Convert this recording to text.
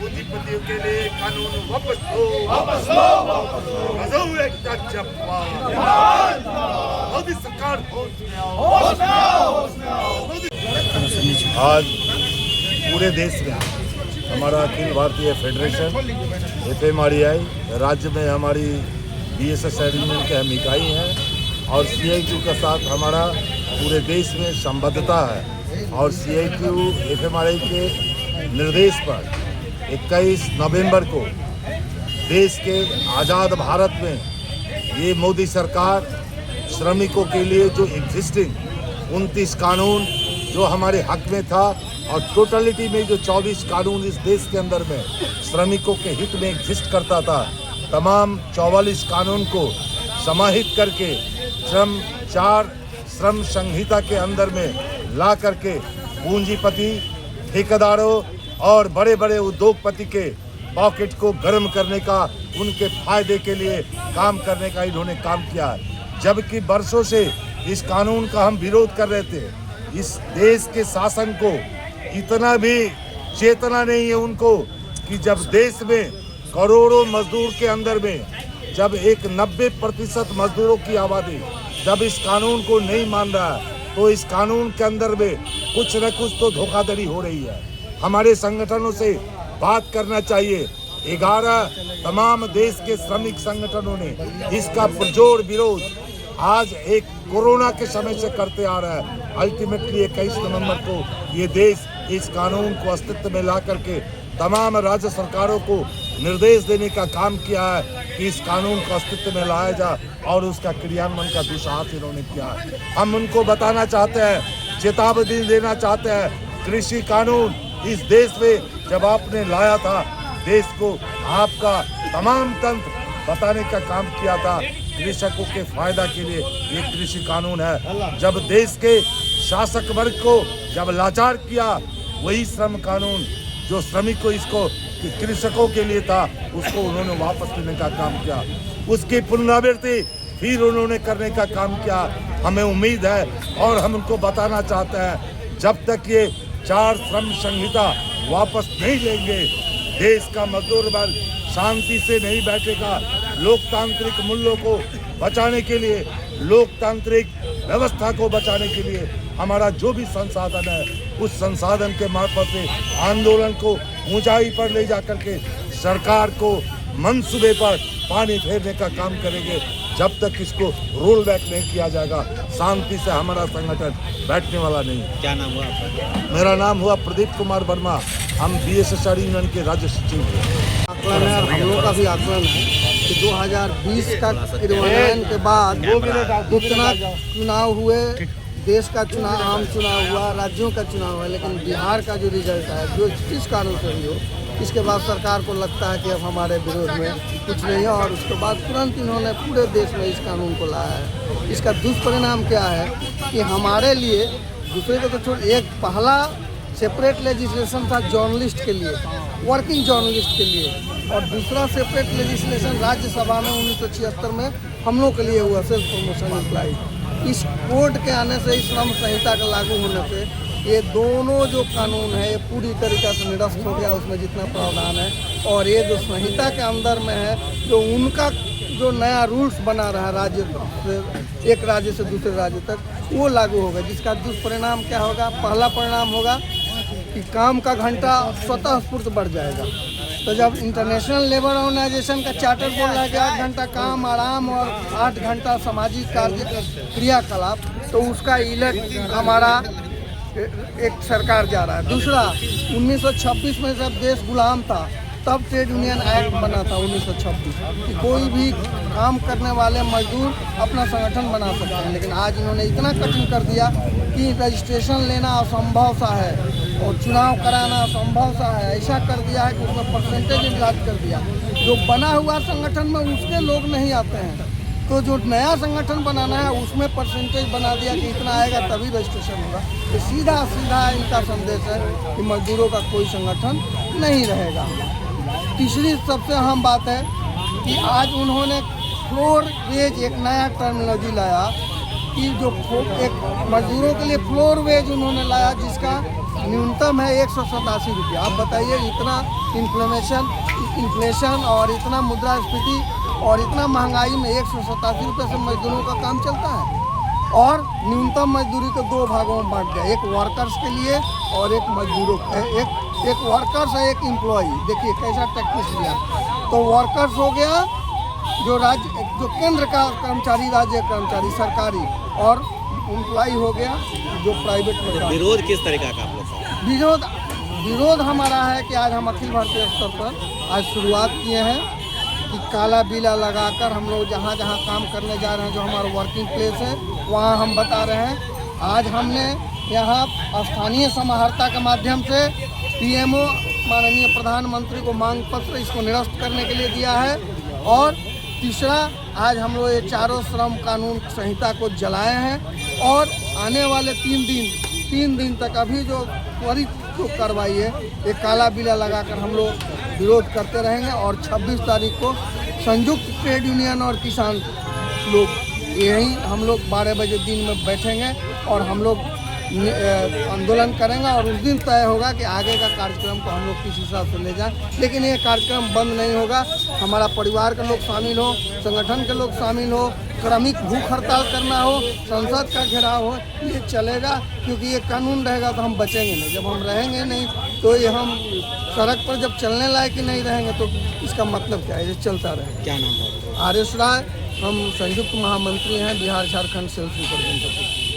पूंजीपतियों के लिए कानून वापस लो, गजब एकता चप्पा, मोदी सरकार आज पूरे देश में हमारा अखिल भारतीय फेडरेशन FMREI राज्य में हमारी BSS यूनियन के हम इकाई हैं और CIQ के साथ हमारा पूरे देश में संबद्धता है और CIQ FMREI के निर्देश पर 21 नवंबर को देश के आज़ाद भारत में ये मोदी सरकार श्रमिकों के लिए जो एग्जिस्टिंग 29 कानून जो हमारे हक में था और टोटलिटी में जो 24 कानून इस देश के अंदर में श्रमिकों के हित में एग्जिस्ट करता था, तमाम 44 कानून को समाहित करके श्रम संहिता के अंदर में ला करके पूंजीपति, ठेकेदारों और बड़े बड़े उद्योगपति के पॉकेट को गर्म करने का, उनके फायदे के लिए काम करने का इन्होंने काम किया। जबकि बरसों से इस कानून का हम विरोध कर रहे थे। इस देश के शासन को इतना भी चेतना नहीं है उनको कि जब देश में करोड़ों मजदूर के अंदर में जब एक 90% मजदूरों की आबादी जब इस कानून को नहीं मान रहा है, तो इस कानून के अंदर में कुछ न कुछ तो धोखाधड़ी हो रही है। हमारे संगठनों से बात करना चाहिए। 11 तमाम देश के श्रमिक संगठनों ने इसका पुरजोर विरोध आज एक कोरोना के समय से करते आ रहा है। अल्टीमेटली 21 नवंबर को ये देश इस कानून को अस्तित्व में ला करके तमाम राज्य सरकारों को निर्देश देने का काम किया है कि इस कानून को अस्तित्व में लाया जाए और उसका क्रियान्वयन का दुस्साहस इन्होंने किया है। हम उनको बताना चाहते हैं, चेतावनी देना चाहते हैं, कृषि कानून इस देश में जब आपने लाया था, देश को आपका तमाम तंत्र बताने का काम किया था। कृषकों के फायदा के लिए ये कृषि कानून है। जब देश के शासक वर्ग को जब लाचार किया, वही श्रम कानून जो श्रमिकों इसको कृषकों के लिए था, उसको उन्होंने वापस लेने का काम किया। उसकी पुनरावृत्ति फिर उन्होंने करने का काम किया। हमें उम्मीद है और हम उनको बताना चाहते हैं, जब तक ये 4 श्रम संहिता वापस नहीं लेंगे, देश का मजदूर वर्ग शांति से नहीं बैठेगा। लोकतांत्रिक मूल्यों को बचाने के लिए, लोकतांत्रिक व्यवस्था को बचाने के लिए हमारा जो भी संसाधन है, उस संसाधन के मार्फत से आंदोलन को ऊंचाई पर ले जाकर के सरकार को मंसूबे पर पानी फेरने का काम करेंगे। जब तक इसको रोल बैक नहीं किया जाएगा, शांति से हमारा संगठन बैठने वाला नहीं। क्या नाम हुआ आपका? मेरा नाम हुआ प्रदीप कुमार वर्मा। हम BSS यूनियन के राज्य सचिव हैं। आकलन है, हम लोग का भी आकलन है कि 2020 का क्रियान्वयन के बाद जितना चुनाव हुए, देश का चुनाव, आम चुनाव हुआ, राज्यों का चुनाव हुआ, लेकिन बिहार का जो रिजल्ट है, जो जिस कानून से भी हो, इसके बाद सरकार को लगता है कि अब हमारे विरोध में कुछ नहीं है और उसके बाद तुरंत इन्होंने पूरे देश में इस कानून को लाया है। इसका दुष्परिणाम क्या है कि हमारे लिए, दूसरे को तो छोड़, एक पहला सेपरेट लेजिस्लेशन था जर्नलिस्ट के लिए, वर्किंग जर्नलिस्ट के लिए, और दूसरा सेपरेट लेजिस्लेशन राज्यसभा में 1976 में हम लोग के लिए हुआ, सेल्फ प्रमोशन एम्प्लॉय। इस कोड के आने से, इस श्रम संहिता का लागू होने से ये दोनों जो कानून है ये पूरी तरीक़ा से निरस्त हो गया, उसमें जितना प्रावधान है। और ये जो संहिता के अंदर में है, जो उनका जो नया रूल्स बना रहा राज्य से, एक राज्य से दूसरे राज्य तक, वो लागू होगा, जिसका दुष्परिणाम क्या होगा? पहला परिणाम होगा कि काम का घंटा स्वतः स्फूर्त बढ़ जाएगा। तो जब इंटरनेशनल लेबर ऑर्गेनाइजेशन का चार्टर बोल रहा है कि 8 घंटा काम आराम और 8 घंटा सामाजिक कार्य क्रियाकलाप, तो उसका इलेक्ट हमारा एक सरकार जा रहा है। दूसरा, 1926 में जब देश गुलाम था, तब ट्रेड यूनियन एक्ट बना था 1926 कि कोई भी काम करने वाले मजदूर अपना संगठन बना सकते हैं। लेकिन आज इन्होंने इतना कठिन कर दिया कि रजिस्ट्रेशन लेना असंभव सा है और चुनाव कराना असंभव सा है। ऐसा कर दिया है कि उसमें परसेंटेज इंक्रीज कर दिया। जो बना हुआ संगठन में उसके लोग नहीं आते हैं, तो जो नया संगठन बनाना है उसमें परसेंटेज बना दिया कि इतना आएगा तभी रजिस्ट्रेशन होगा। तो सीधा सीधा इनका संदेश है कि मजदूरों का कोई संगठन नहीं रहेगा। तीसरी सबसे अहम बात है कि आज उन्होंने फ्लोर वेज एक नया टर्मिनोलॉजी लाया कि जो एक मजदूरों के लिए फ्लोर वेज उन्होंने लाया, जिसका न्यूनतम है 187 रुपया। आप बताइए, इतना इन्फ्लेशन और इतना मुद्रास्फीति और इतना महंगाई में 187 रुपये से मजदूरों का काम चलता है। और न्यूनतम मजदूरी को दो भागों में बांट दिया, एक वर्कर्स के लिए और एक मजदूरों एक वर्कर्स है, एक एम्प्लॉय। देखिए कैसा टैक्टिस लिया। तो वर्कर्स हो गया जो केंद्र का कर्मचारी, राज्य कर्मचारी सरकारी, और एम्प्लॉय हो गया जो प्राइवेट में। विरोध किस तरीका का आप लोग? विरोध हमारा है कि आज हम अखिल भारतीय स्तर पर आज शुरुआत किए हैं कि काला बिला लगाकर हम लोग जहाँ जहाँ काम करने जा रहे हैं, जो हमारा वर्किंग प्लेस है, वहाँ हम बता रहे हैं। आज हमने यहाँ स्थानीय समाहर्ता के माध्यम से पीएमओ माननीय प्रधानमंत्री को मांग पत्र इसको निरस्त करने के लिए दिया है। और तीसरा, आज हम लोग ये चारों श्रम कानून संहिता को जलाए हैं और आने वाले 3 दिन तक अभी जो त्वरित जो कार्रवाई है, ये काला बिला लगाकर हम लोग विरोध करते रहेंगे। और 26 तारीख को संयुक्त ट्रेड यूनियन और किसान लोग यहीं हम लोग 12 बजे दिन में बैठेंगे और हम लोग आंदोलन करेंगे। और उस दिन तय होगा कि आगे का कार्यक्रम को हम लोग किस हिसाब से ले जाएं। लेकिन ये कार्यक्रम बंद नहीं होगा। हमारा परिवार के लोग शामिल हो, संगठन के लोग शामिल हो, क्रमिक भूख हड़ताल करना हो, संसद का घेराव हो, ये चलेगा। क्योंकि ये कानून रहेगा तो हम बचेंगे नहीं। जब हम रहेंगे नहीं तो ये हम सड़क पर जब चलने लायक ही नहीं रहेंगे तो इसका मतलब क्या है? ये चलता रहेगा। क्या नाम है? आर एस राय, हम संयुक्त महामंत्री हैं बिहार झारखंड सेल्फ रिप्रेजेंटेटिव।